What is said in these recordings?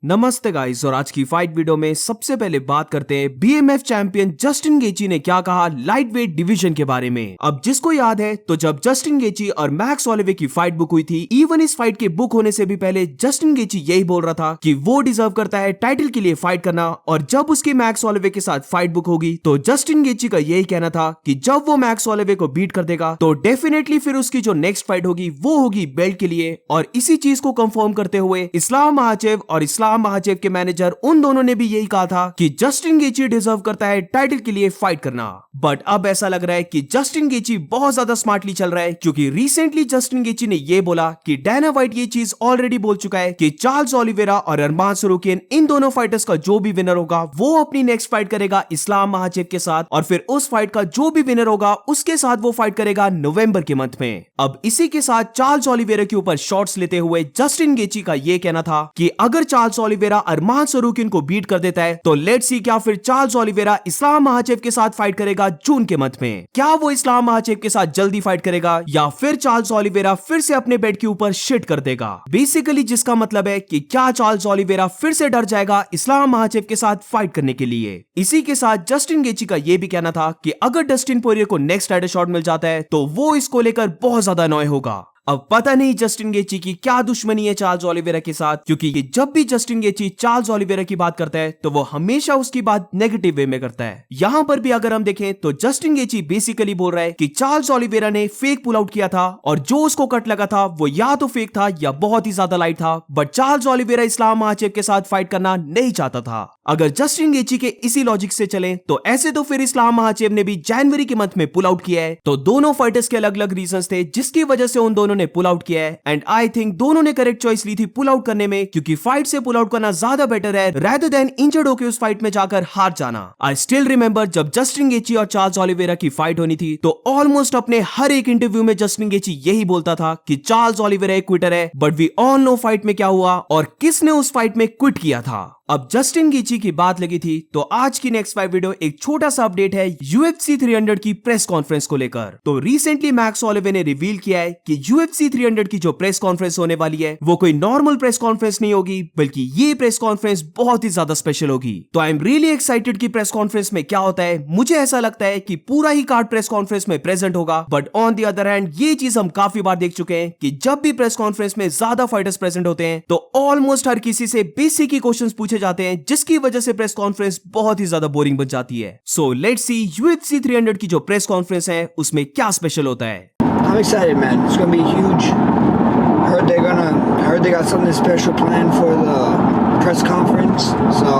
नमस्ते गाइस, और आज की फाइट वीडियो में सबसे पहले बात करते हैं बीएमएफ चैंपियन जस्टिन गेची ने क्या कहा लाइट वेट डिवीजन के बारे में। अब जिसको याद है तो जब जस्टिन गेची और मैक्स होलोवे की फाइट बुक हुई थी, इवन इस फाइट के बुक होने से भी पहले जस्टिन गेची यही बोल रहा था कि वो डिजर्व करता है टाइटल के लिए फाइट करना। और जब उसकी मैक्स होलोवे के साथ फाइट बुक होगी तो जस्टिन गेची का यही कहना था कि जब वो मैक्स होलोवे को बीट कर देगा तो डेफिनेटली फिर उसकी जो नेक्स्ट फाइट होगी वो होगी बेल्ट के लिए। और इसी चीज को कंफर्म करते हुए इस्लाम महाचेव और इस्लाम महाचेव के मैनेजर उन दोनों ने भी यही कहा था कि जस्टिन गेची डिजर्व करता है टाइटल के लिए फाइट करना। बट अब ऐसा लग रहा है कि जस्टिन गेची बहुत ज्यादा स्मार्टली चल रहा है, क्योंकि रिसेंटली जस्टिन गेची ने यह बोला कि डायना व्हाइट ये चीज ऑलरेडी बोल चुका है कि चार्ल्स ओलिवेरा और अरमान सरूकियन इन दोनों फाइटर्स का जो भी विनर होगा वो अपनी नेक्स्ट फाइट करेगा इस्लाम महाचेव के साथ, और फिर उस फाइट का जो भी विनर होगा उसके साथ वो फाइट करेगा नवंबर के मंथ में। अब इसी के साथ चार्ल्स ओलिवेरा के ऊपर शॉट्स लेते हुए जस्टिन गेची का यह कहना था कि अगर चार्ल्स ओलिवेरा अरमान सरूकियन को बीट कर देता है तो लेट्स सी क्या फिर चार्ल्स ओलिवेरा इस्लाम महाचेव के साथ फाइट करेगा जून के मंथ में। क्या वो इस्लाम महाचेव के साथ जल्दी फाइट करेगा या फिर चार्ल्स ओलिवेरा फिर से अपने बेड के ऊपर शिट कर देगा, बेसिकली जिसका मतलब है कि क्या चार्ल्स ओलिवेरा फिर से डर जाएगा इस्लाम महाचेव के साथ फाइट करने के लिए। इसी के साथ जस्टिन गेची का यह भी कहना था कि अगर डस्टिन पोरियर को नेक्स्ट टाइटल शॉट मिल जाता है तो वो इसको लेकर बहुत ज्यादा अनॉय होगा। अब पता नहीं जस्टिन गेची की क्या दुश्मनी है चार्ल्स ओलिवेरा के साथ, क्योंकि जब भी जस्टिन गेची चार्ल्स ओलिवेरा की बात करता है तो वो हमेशा उसकी बात नेगेटिव वे में करता है। यहाँ पर भी अगर हम देखें तो जस्टिन गेची बेसिकली बोल रहा है कि चार्ल्स ओलिवेरा ने फेक पुल आउट किया था और जो उसको कट लगा था वो या तो फेक था या बहुत ही ज्यादा लाइट था, बट चार्ल्स ओलिवेरा इस्लाम महाचेव के साथ फाइट करना नहीं चाहता था। अगर जस्टिन गेची के इसी लॉजिक से चले तो ऐसे तो फिर इस्लाम महाचेव ने भी जनवरी के मंथ में पुल आउट किया है, तो दोनों फाइटर्स के अलग अलग रीजंस थे जिसकी वजह से उन दोनों ने पुल आउट किया है। एंड आई थिंक दोनों ने करेक्ट चॉइस ली थी पुल आउट करने में, क्योंकि फाइट से पुल आउट करना ज्यादा बेटर है rather देन इंजर्ड होकर उस फाइट में जाकर हार जाना। आई स्टिल रिमेंबर जब जस्टिन गेची और चार्ल्स ओलिवेरा की फाइट होनी थी तो ऑलमोस्ट अपने हर एक इंटरव्यू में जस्टिन गेची यही बोलता था कि चार्ल्स ओलिवेरा एक क्विटर है, but we all know fight में क्या हुआ और किसने उस फाइट में क्विट किया था। अब जस्टिन गेची की बात लगी थी तो आज की नेक्स्ट फाइट वीडियो एक छोटा सा अपडेट है UFC 300 की प्रेस कॉन्फ्रेंस को लेकर। तो रिसेंटली मैक्स होलोवे ने रिवील किया है कि UFC 300 की जो प्रेस कॉन्फ्रेंस होने वाली है वो कोई नॉर्मल प्रेस कॉन्फ्रेंस नहीं होगी, बल्कि ये प्रेस कॉन्फ्रेंस बहुत ही ज्यादा स्पेशल होगी। तो आई एम रियली एक्साइटेड कि प्रेस कॉन्फ्रेंस में क्या होता है। मुझे ऐसा लगता है कि पूरा ही कार्ड प्रेस कॉन्फ्रेंस में प्रेजेंट होगा, but on the other hand ये चीज हम काफी बार देख चुके हैं कि जब भी प्रेस कॉन्फ्रेंस में ज्यादा फाइटर्स प्रेजेंट होते हैं तो ऑलमोस्ट हर किसी से बेसिक ही क्वेश्चंस पूछे जाते हैं, जिसकी वजह से प्रेस कॉन्फ्रेंस बहुत ही ज्यादा बोरिंग बन जाती है। सो लेट्स सी UFC 300 की जो प्रेस कॉन्फ्रेंस है उसमें क्या स्पेशल होता है। I'm excited, man. It's gonna be huge. Heard they got something special planned for the press conference. So,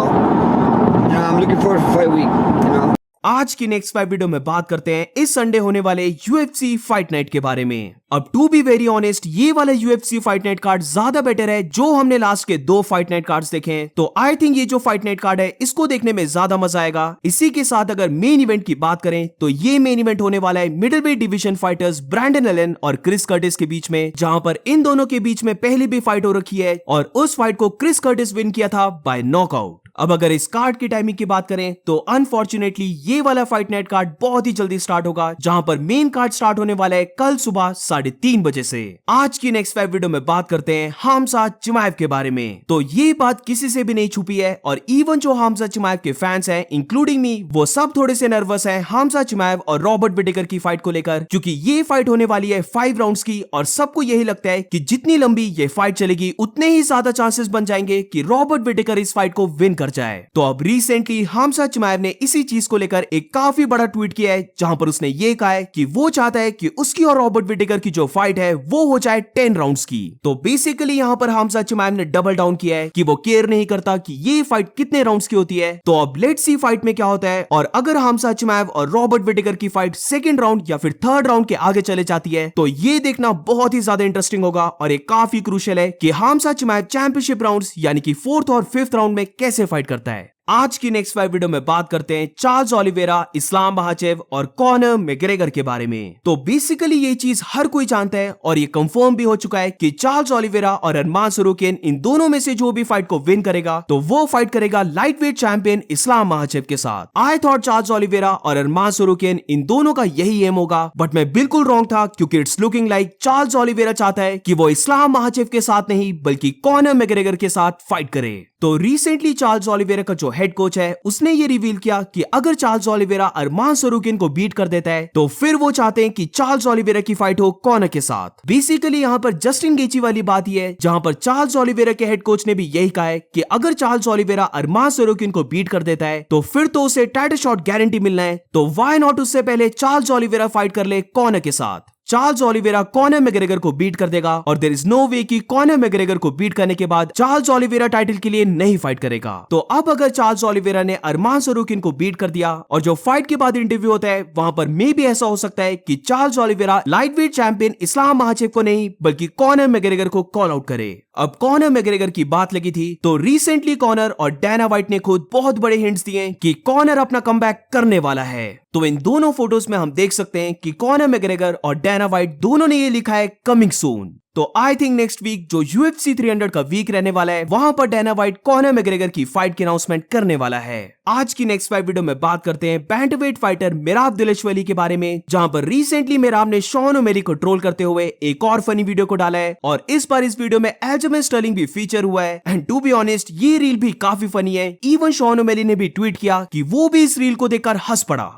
I'm looking forward for fight week. आज की next fight video में बात करते हैं इस संडे होने वाले UFC फाइट नाइट के बारे में। अब टू बी वेरी ऑनेस्ट ये वाला UFC फाइट नाइट कार्ड ज्यादा बेटर है जो हमने लास्ट के 2 फाइट नाइट कार्ड्स देखे हैं। तो आई थिंक ये जो फाइट नाइट कार्ड है इसको देखने में ज्यादा मजा आएगा। इसी के साथ अगर मेन इवेंट की बात करें तो ये मेन इवेंट होने वाला है middleweight division fighters Brandon Allen और क्रिस कर्टिस के बीच में, जहां पर इन दोनों के बीच में पहले भी फाइट हो रखी है और उस फाइट को क्रिस कर्टिस विन किया था बाय नॉकआउट। अब अगर इस कार्ड की टाइमिंग की बात करें तो अनफॉर्चुनेटली ये वाला फाइट नाइट कार्ड बहुत ही जल्दी स्टार्ट होगा, जहां पर मेन कार्ड स्टार्ट होने वाला है कल सुबह 3:30 बजे से। आज की नेक्स्ट फाइट वीडियो में बात करते हैं हमजा चिमाएव के बारे में। तो ये बात किसी से भी नहीं छुपी है और इवन जो हमजा चिमाएव के फैंस हैं इंक्लूडिंग मी, वो सब थोड़े से नर्वस हैं हमजा चिमाएव और रॉबर्ट विटेकर की फाइट को लेकर, क्योंकि ये फाइट होने वाली है 5 राउंड्स की और सबको यही लगता है कि जितनी लंबी ये फाइट चलेगी उतने ही ज्यादा चांसेस बन जाएंगे कि रॉबर्ट विटेकर इस फाइट को विन कर जाए। तो अब रिसेंटली हमजा चिमाएव ने इसी चीज को लेकर एक काफी बड़ा ट्वीट किया है, जहां पर उसने ये कहा है कि वो चाहता है कि उसकी और रॉबर्ट विटेकर की जो फाइट है वो हो जाए 10 राउंड्स की। तो बेसिकली यहां पर हमजा चिमाएव ने डबल डाउन किया है कि वो केयर नहीं करता कि ये फाइट कितने राउंड्स की होती है। तो अब लेट्स सी फाइट में क्या होता है, और अगर हमजा चिमाएव और रॉबर्ट विटेकर की फाइट सेकंड राउंड या फिर थर्ड राउंड के आगे चले जाती है तो ये देखना बहुत ही ज्यादा इंटरेस्टिंग होगा। और एक काफी क्रूशियल है कि हमजा चिमाएव चैंपियनशिप राउंड्स यानी कि 4th और 5th राउंड में कैसे फाइट करता है। आज की नेक्स्ट 5 वीडियो में बात करते हैं चार्ल्स ओलिवेरा, इस्लाम महाचेव और कॉनर मैकग्रेगर के बारे में। तो बेसिकली ये चीज हर कोई जानता है और ये कंफर्म भी हो चुका है कि चार्ल्स ओलिवेरा और अरमान सरूकियन इन दोनों में से जो भी फाइट को विन करेगा तो वो फाइट करेगा लाइट वेट चैंपियन इस्लाम महाचेव के साथ। आई थॉट चार्ल्स ओलिवेरा और अरमान सरूकियन इन दोनों का यही एम होगा, बट मैं बिल्कुल रॉन्ग था क्योंकि it's looking like Charles Oliveira चाहता है कि वो इस्लाम महाचेव के साथ नहीं बल्कि कॉनर मैकग्रेगर के साथ फाइट करे। तो रिसेंटली चार्ल्स ओलिवेरा का जो हेड कोच है उसने ये रिवील किया कि अगर चार्ल्स ओलिवेरा अरमान सरूकियन को बीट कर देता है तो फिर वो चाहते हैं कि चार्ल्स ओलिवेरा की फाइट हो कॉनर के साथ। बेसिकली यहाँ पर जस्टिन गेची वाली बात ही है जहां पर चार्ल्स ओलिवेरा के हेड कोच ने भी यही कहा है कि अगर चार्ल्स ओलिवेरा अरमान सरूकियन को बीट कर देता है तो फिर तो उसे टाइटल शॉट गारंटी मिलना है, तो व्हाई नॉट उससे पहले चार्ल्स ओलिवेरा फाइट कर ले कॉनर के साथ। चार्ल्स ओलिवेरा कॉनर मैकग्रेगर को बीट कर देगा और देयर इज नो वे कि कॉनर मैकग्रेगर को बीट करने के बाद चार्ल्स ओलिवेरा टाइटल के लिए नहीं फाइट करेगा। तो अब अगर चार्ल्स ओलिवेरा ने अरमान सरूकियन को बीट कर दिया और जो फाइट के बाद इंटरव्यू होता है वहां पर मे भी ऐसा हो सकता है कि Charles Oliveira lightweight champion Islam Makhachev को नहीं बल्कि कॉनर मैकग्रेगर को कॉल आउट करे। अब कॉनर मैकग्रेगर की बात लगी थी तो रिसेंटली कॉनर और डैना व्हाइट ने खुद बहुत बड़े हिंट्स दिए कि कॉनर अपना कमबैक करने वाला है। तो इन दोनों फोटोज में हम देख सकते हैं कि कॉनर मैकग्रेगर और डैना व्हाइट दोनों ने ये लिखा है कमिंग सून। तो आई थिंक नेक्स्ट वीक जो UFC 300 का वीक रहने वाला है वहां पर डैना व्हाइट कॉनर मैकग्रेगर की फाइट की अनाउंसमेंट करने वाला है। आज की नेक्स्ट 5 वीडियो में बात करते हैं बैंटरवेट फाइटर मेराब दिलेशवली के बारे में, जहां पर रिसेंटली मेराब ने शॉन ओमेली को ट्रोल करते हुए एक और फनी वीडियो को डाला है और इस बार इस वीडियो में एल्जमेन स्टर्लिंग भी फीचर हुआ है। एंड टू बी ऑनेस्ट ये रील भी काफी फनी है। इवन शॉन ओमेली ने भी ट्वीट किया कि वो भी इस रील को देखकर हंस पड़ा।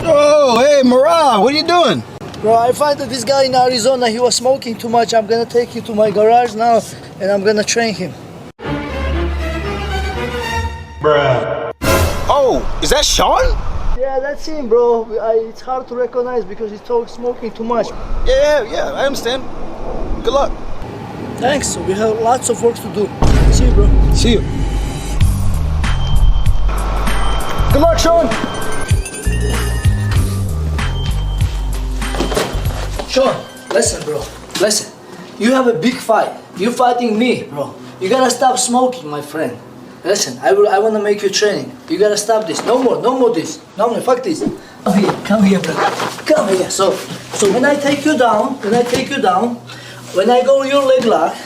Oh, hey, Marab, what are you doing? Bro, I find that this guy in Arizona, he was smoking too much. I'm gonna take you to my garage now and I'm gonna train him. Oh, is that Sean? Yeah, that's him, bro. It's hard to recognize because he's smoking too much. Yeah, I understand. Good luck. Thanks. We have lots of work to do. See you, bro. See you. Good luck, Sean. Sean, listen, bro. Listen. You have a big fight. You're fighting me, bro. You gotta stop smoking, my friend. Listen, I wanna make you training. You gotta stop this. No more this. No more, fuck this. Come here, bro. Come here. So when I take you down, when I go your leg lock,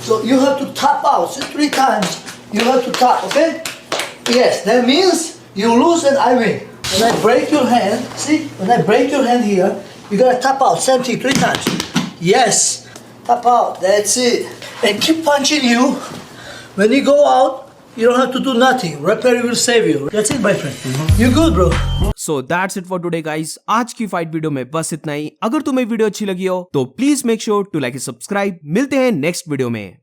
so you have to tap out 3 times. You have to tap, okay? Yes, that means you lose and I win. When I break your hand, see? When I break your hand here, you gotta tap out, same thing, 3 times. Yes, tap out, that's it. And keep punching you. When you go out, you don't have to do nothing. Referee will save you. That's it, my friend. You good, bro? So that's it for today, guys. आज की fight video में बस इतना ही। अगर तुम्हें video अच्छी लगी हो तो please make sure to like and subscribe. मिलते हैं नेक्स्ट वीडियो में।